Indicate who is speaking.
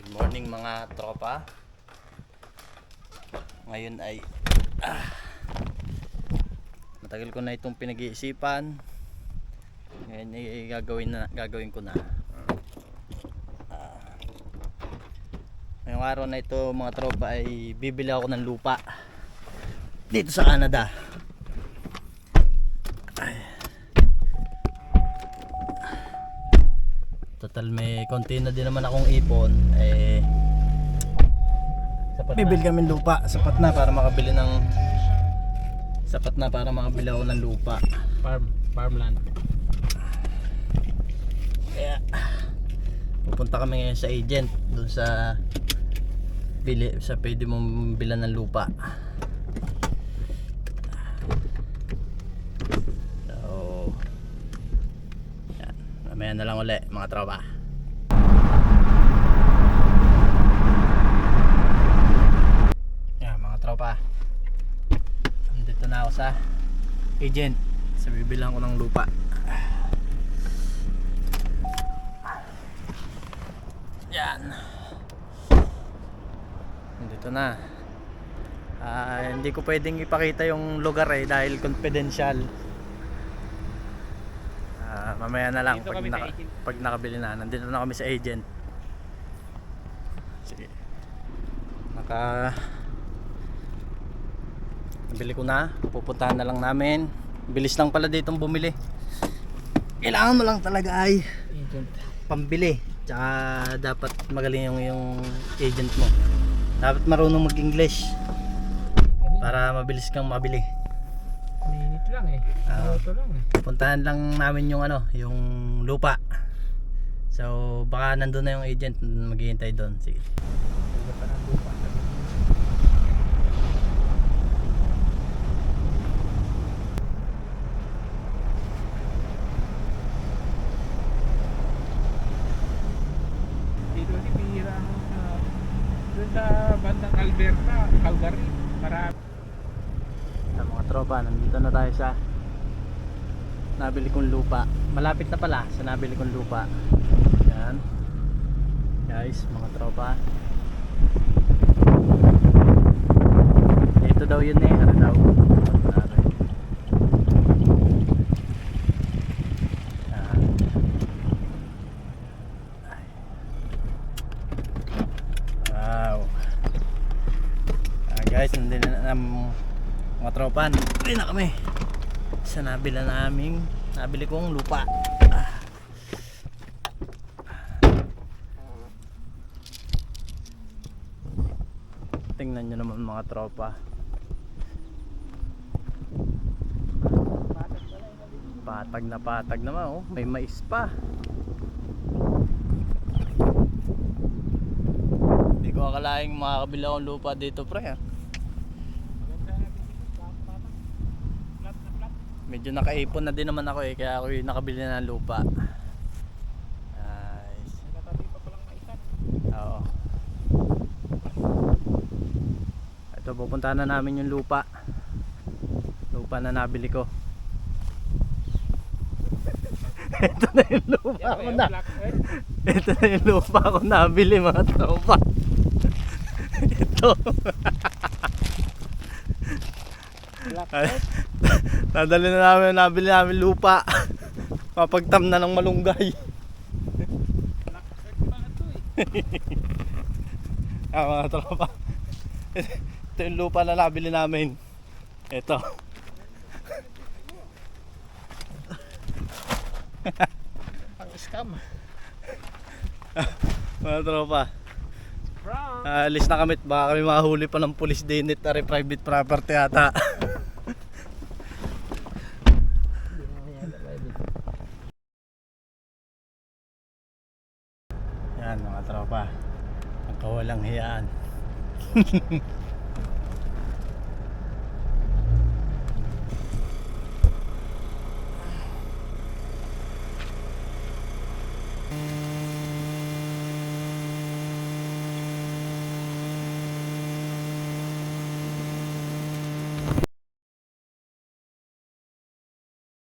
Speaker 1: Good morning mga tropa. Ngayon ay matagal ko na itong pinag-iisipan. Ngayon ay gagawin ko na. Ngayong araw na ito mga tropa ay bibili ako ng lupa dito sa Canada. Total may konti na din naman akong ipon, bibili kami ng lupa. Sapat na para makabili ako ng lupa.
Speaker 2: Farmland.
Speaker 1: Kaya pupunta kami ngayon sa agent doon sa pwede mong bilan ng lupa. Mamaya na lang ulit mga tropa. Yan mga tropa, nandito na ako sa agent sa bibilang ko ng lupa. Yan, nandito na. Hindi ko pwedeng ipakita yung lugar dahil confidential. Mamaya na lang pag nakabili na. Nandito na kami sa agent. Sige. Nabili ko na. Pupuntahan na lang namin. Bilis lang pala ditong bumili. Kailangan mo lang talaga ay agent pambili. Tsaka dapat magaling yung agent mo. Dapat marunong mag-English para mabilis kang mabili.
Speaker 2: Minute lang Auto lang
Speaker 1: Puntahan lang namin yung yung lupa. So baka nandun na yung agent, maghihintay doon. Sige.
Speaker 2: Dito si Pira doon sa bandang Calgary. Marami.
Speaker 1: Mga tropa, nandito na tayo sa nabili kong lupa. Malapit na pala sa nabili kong lupa. Yan guys, mga tropa, ito daw yun ano daw. Yan. Wow. Guys, nandito na mga tropa, nandito na kami sa nabili kong lupa. Tingnan nyo naman mga tropa, patag naman. May mais pa. Hindi ko akalaing makakabili akong lupa dito pre. Medyo nakaipon na din naman ako kaya ako yung nakabili na ng lupa. Nice. Oo. Ito, pupuntahan na namin yung lupa na nabili ko. Ito na yung lupa ko na. Ito na yung lupa ko nabili mga tropa. Ito. Nadali na namin, nabili namin lupa. Mapagtam na ng malunggay. Mga tropa, ito yung lupa na nabili namin. Ito.
Speaker 2: Ang scam.
Speaker 1: Mga tropa, alis na kami. Baka kami mahuli pa ng police din. Private property ata. Yan mga tropa, ang kawalang hiyaan.